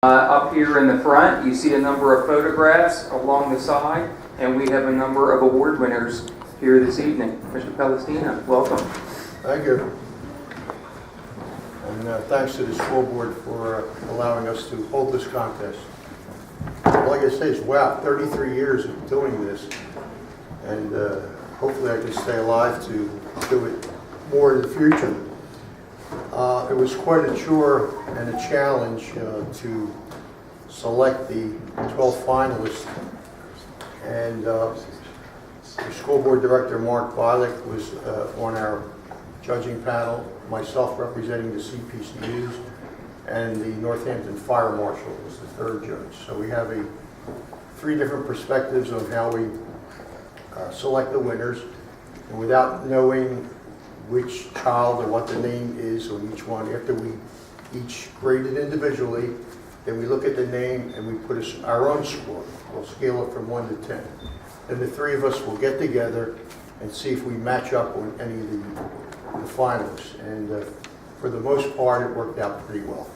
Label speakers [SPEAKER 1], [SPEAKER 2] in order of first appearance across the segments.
[SPEAKER 1] Up here in the front, you see a number of photographs along the side, and we have a number of award winners here this evening. Mr. Palestina, welcome.
[SPEAKER 2] Thank you. And thanks to the school board for allowing us to hold this contest. All I can say is, wow, 33 years of doing this, and hopefully I can stay alive to do it more in the future. It was quite a chore and a challenge to select the 12 finalists, and the school board director, Mark Bialik, was on our judging panel, myself representing the CPCUs, and the Northampton Fire Marshal was the third judge. So we have three different perspectives on how we select the winners, and without knowing which child or what the name is on each one, after we each grade it individually, then we look at the name and we put our own score. We'll scale it from 1 to 10. And the three of us will get together and see if we match up on any of the finalists. And for the most part, it worked out pretty well.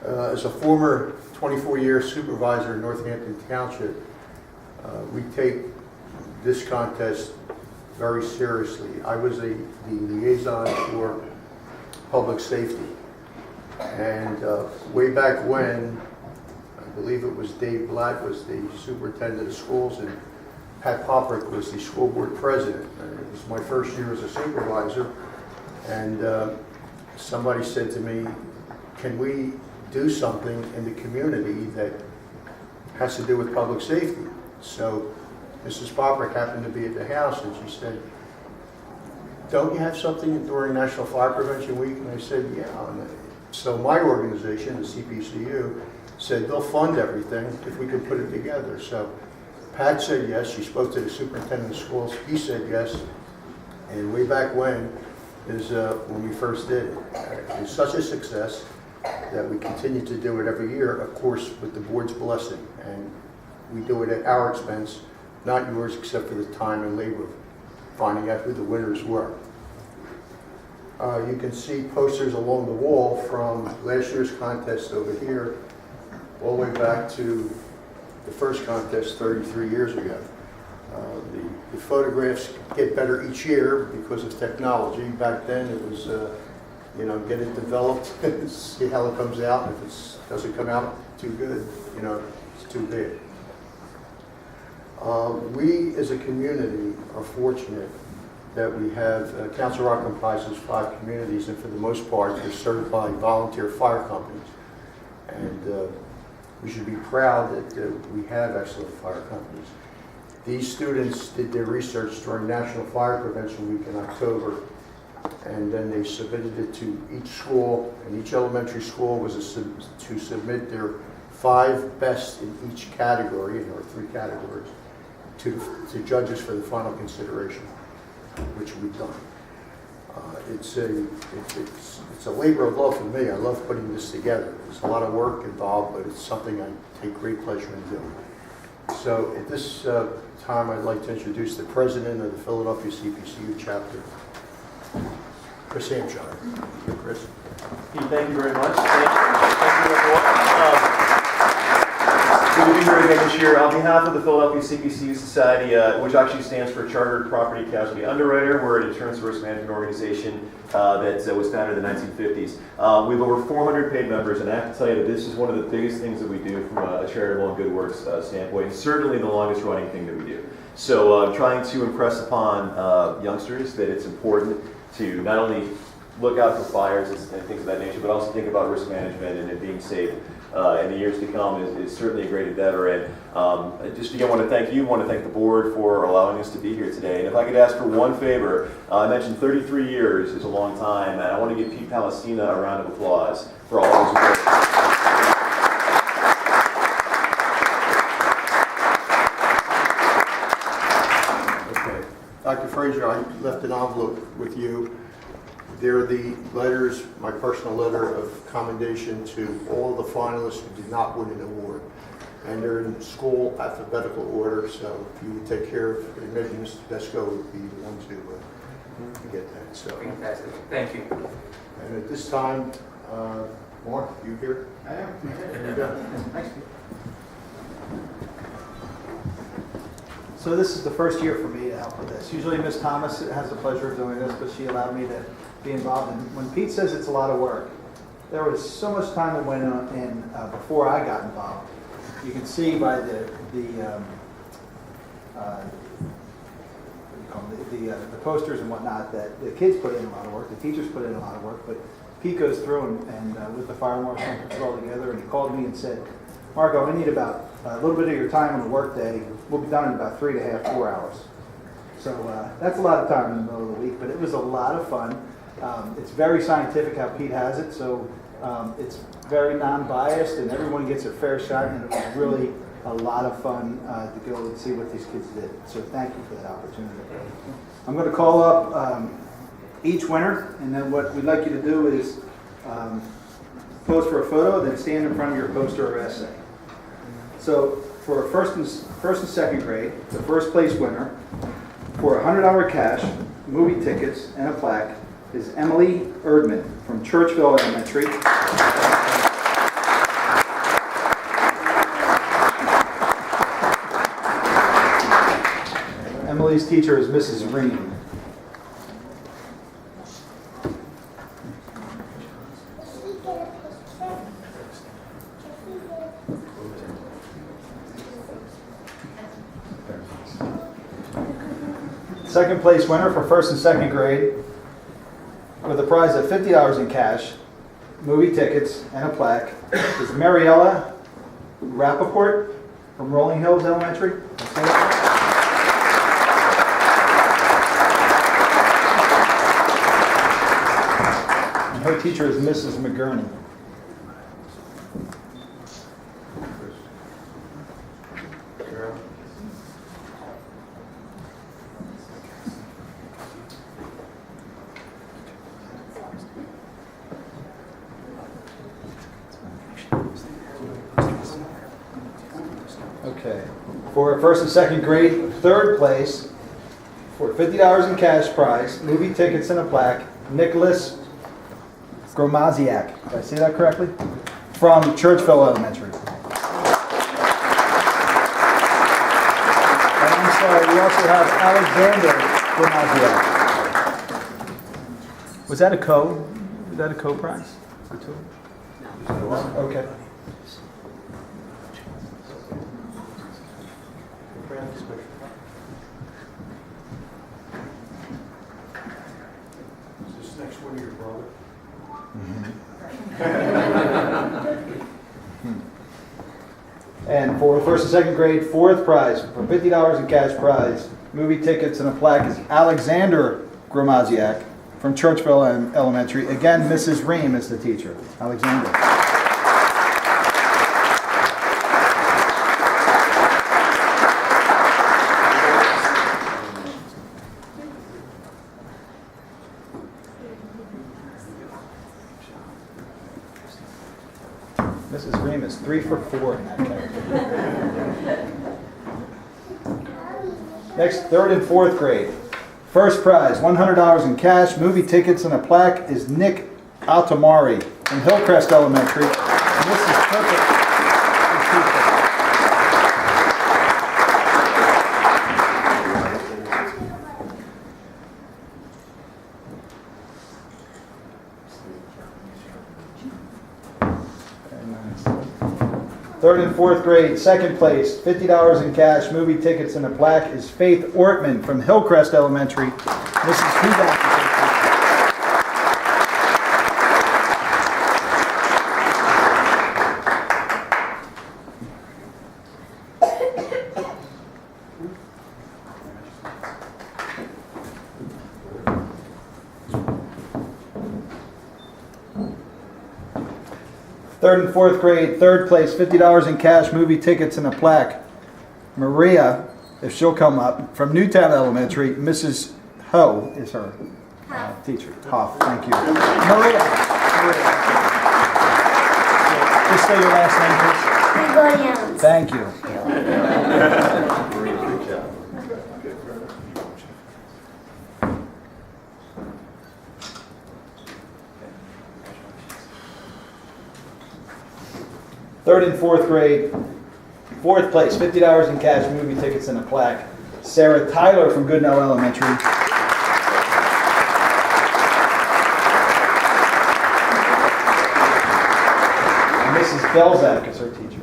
[SPEAKER 2] As a former 24-year supervisor in Northampton Township, we take this contest very seriously. I was the liaison for public safety, and way back when, I believe it was Dave Black was the superintendent of schools, and Pat Poprick was the school board president. And it was my first year as a supervisor, and somebody said to me, can we do something in the community that has to do with public safety? So Mrs. Poprick happened to be at the house, and she said, don't you have something during National Fire Prevention Week? And I said, yeah. And so my organization, the CPCU, said they'll fund everything if we could put it together. So Pat said yes. She spoke to the superintendent of schools. He said yes. And way back when is when we first did it. It was such a success that we continue to do it every year, of course, with the board's blessing. And we do it at our expense, not yours, except for the time and labor of finding out who the winners were. You can see posters along the wall from last year's contest over here, all the way back to the first contest 33 years ago. The photographs get better each year because of technology. Back then it was, get it developed, see how it comes out. If it doesn't come out too good, it's too big. We as a community are fortunate that we have, Council Rock comprises 5 communities, and for the most part they're served by volunteer fire companies. And we should be proud that we have excellent fire companies. These students did their research during National Fire Prevention Week in October, and then they submitted it to each school, and each elementary school was to submit their 5 best in each category, and there are 3 categories, to judges for the final consideration, which we've done. It's a labor of love for me. I love putting this together. There's a lot of work involved, but it's something I take great pleasure in doing. So at this time, I'd like to introduce the president of the Philadelphia CPCU chapter, Chris Hampshire. Chris.
[SPEAKER 3] Pete, thank you very much. Thank you everyone. Good to be here again this year. On behalf of the Philadelphia CPCU Society, which actually stands for Chartered Property Casualty Underwriter, we're an insurance risk management organization that was founded in the 1950s. We have over 400 paid members, and I have to tell you that this is one of the biggest things that we do from a charitable and good works standpoint, and certainly the longest running thing that we do. So I'm trying to impress upon youngsters that it's important to not only look out for fires and things of that nature, but also think about risk management and it being safe in the years to come is certainly a great endeavor. And just again, I want to thank you, I want to thank the board for allowing us to be here today. And if I could ask for one favor, I mentioned 33 years is a long time, and I want to give Pete Palestina a round of applause for all of his work.
[SPEAKER 2] Okay. Dr. Frazier, I left an envelope with you. They're the letters, my personal letter of commendation to all the finalists who did not win an award. And they're in school alphabetical order, so if you would take care of, maybe Mr. Tedesco would be the one to get that. So
[SPEAKER 1] Fantastic. Thank you.
[SPEAKER 2] And at this time, Mark, you here?
[SPEAKER 4] I am.
[SPEAKER 2] There you go.
[SPEAKER 4] Thanks. So this is the first year for me to help with this. Usually Ms. Thomas has the pleasure of doing this, but she allowed me to be involved. And when Pete says it's a lot of work, there was so much time that went in before I got involved. You can see by the posters and whatnot that the kids put in a lot of work, the teachers put in a lot of work, but Pete goes through and with the fire marshal and puts it all together, and he called me and said, Marco, I need about a little bit of your time on the work day. We'll be done in about 3.5, 4 hours. So that's a lot of time in the middle of the week, but it was a lot of fun. It's very scientific how Pete has it, so it's very non-biased and everyone gets a fair shot, and it was really a lot of fun to go and see what these kids did. So thank you for that opportunity. I'm going to call up each winner, and then what we'd like you to do is pose for a photo, then stand in front of your poster or essay. So for first and second grade, the first place winner for $100 cash, movie tickets, and a plaque is Emily Erdman from Churchville Elementary. Emily's teacher is Mrs. Ream. Second place winner for first and second grade with a prize of $50 in cash, movie tickets, and a plaque is Mariella Rappaport from Rolling Hills Elementary. And her teacher is Mrs. McGurney. Okay. For first and second grade, third place, for $50 in cash prize, movie tickets and a plaque, Nicholas Gromaziak. Did I say that correctly? From Churchville Elementary. And I'm sorry, we also have Alexander Gromaziak. Was that a co-prize? Okay.
[SPEAKER 2] Is this next one your brother?
[SPEAKER 4] And for first and second grade, fourth prize for $50 in cash prize, movie tickets and a plaque is Alexander Gromaziak from Churchville Elementary. Again, Mrs. Ream is the teacher. Alexander. Mrs. Ream is 3 for 4 in that category. Next, third and fourth grade. First prize, $100 in cash, movie tickets, and a plaque is Nick Altamari from Hillcrest Elementary. And this is perfect. Third and fourth grade, second place, $50 in cash, movie tickets, and a plaque is Faith Ortman from Hillcrest Elementary. Mrs. Hudak. Third and fourth grade, third place, $50 in cash, movie tickets, and a plaque. Maria, if she'll come up, from Newtown Elementary, Mrs. Ho is her teacher. Hoff, thank you. Maria. Just say your last name, please. Thank you. Third and fourth grade, fourth place, $50 in cash, movie tickets, and a plaque. Sarah Tyler from Goodnow Elementary. And Mrs. Belzak is her teacher.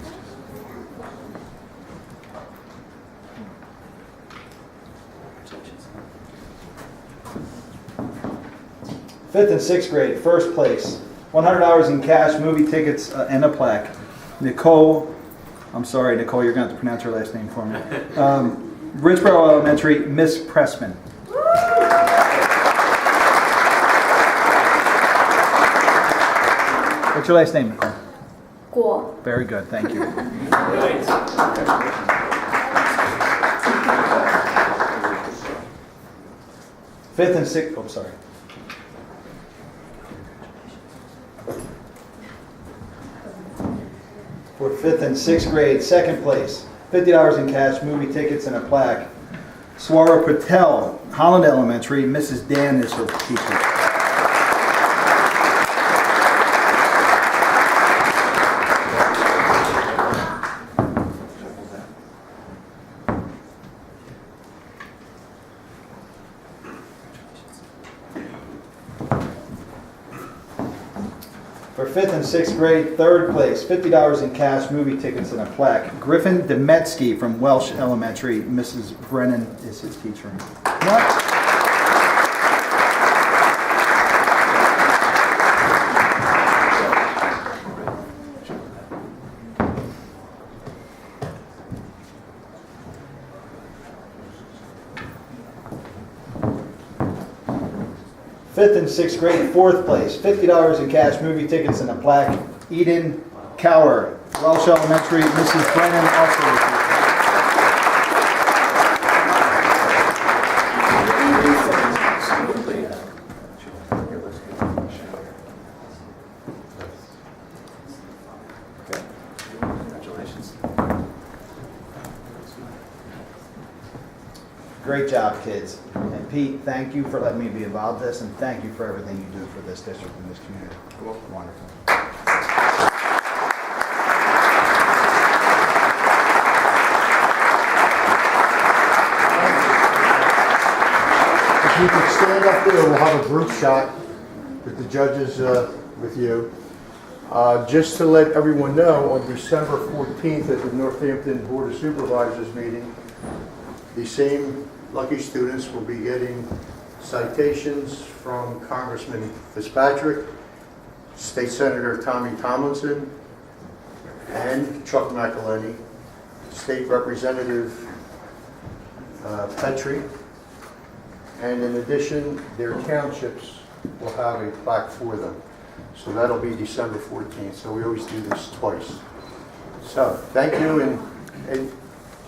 [SPEAKER 4] Fifth and sixth grade, first place, $100 in cash, movie tickets, and a plaque. Nicole, I'm sorry, Nicole, you're going to have to pronounce her last name for me. Ridgeboro Elementary, Miss Pressman. What's your last name, Nicole?
[SPEAKER 5] Guo.
[SPEAKER 4] Very good, thank you. Fifth and sixth, oh, sorry. For fifth and sixth grade, second place, $50 in cash, movie tickets, and a plaque. Swara Patel, Holland Elementary, Mrs. Dan is her teacher. For fifth and sixth grade, third place, $50 in cash, movie tickets, and a plaque. Griffin Demetsky from Welsh Elementary, Mrs. Brennan is his teacher. What? Fifth and sixth grade, fourth place, $50 in cash, movie tickets, and a plaque. Eden Cower, Welsh Elementary, Mrs. Brennan, also a teacher. Great job, kids. And Pete, thank you for letting me be involved in this, and thank you for everything you do for this district and this community. Wonderful.
[SPEAKER 2] If you could stand up there, we'll have a group shot with the judges with you. Just to let everyone know, on December 14th at the Northampton Board of Supervisors meeting, the same lucky students will be getting citations from Congressman Fitzpatrick, State Senator Tommy Tomlinson, and Chuck McElhenney, State Representative Petrie, and in addition, their townships will have a plaque for them. So that'll be December 14th, so we always do this twice. So, thank you, and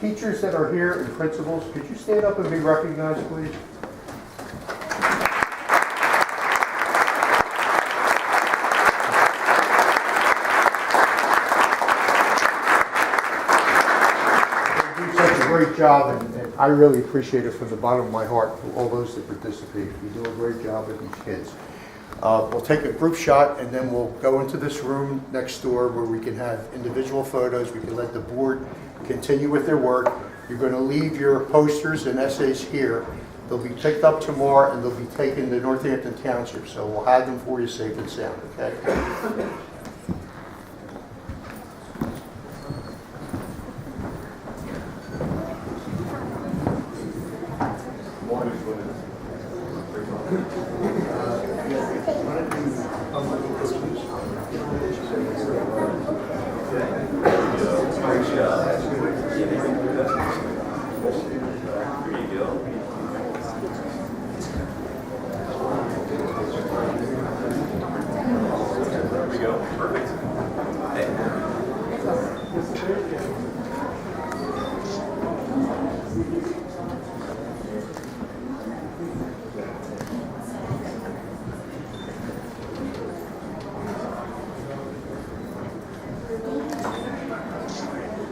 [SPEAKER 2] teachers that are here and principals, could you stand up and be recognized, please? You do such a great job, and I really appreciate it from the bottom of my heart for all those that participate. You do a great job with these kids. We'll take a group shot, and then we'll go into this room next door where we can have individual photos. We can let the board continue with their work. You're going to leave your posters and essays here. They'll be picked up tomorrow, and they'll be taken to Northampton Township. So we'll have them for you safe and sound, okay?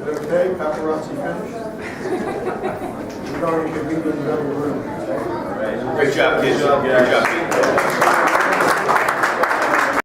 [SPEAKER 2] Okay, paparazzi finished? We're going to convene in another room.
[SPEAKER 6] Great job, kids. Great job.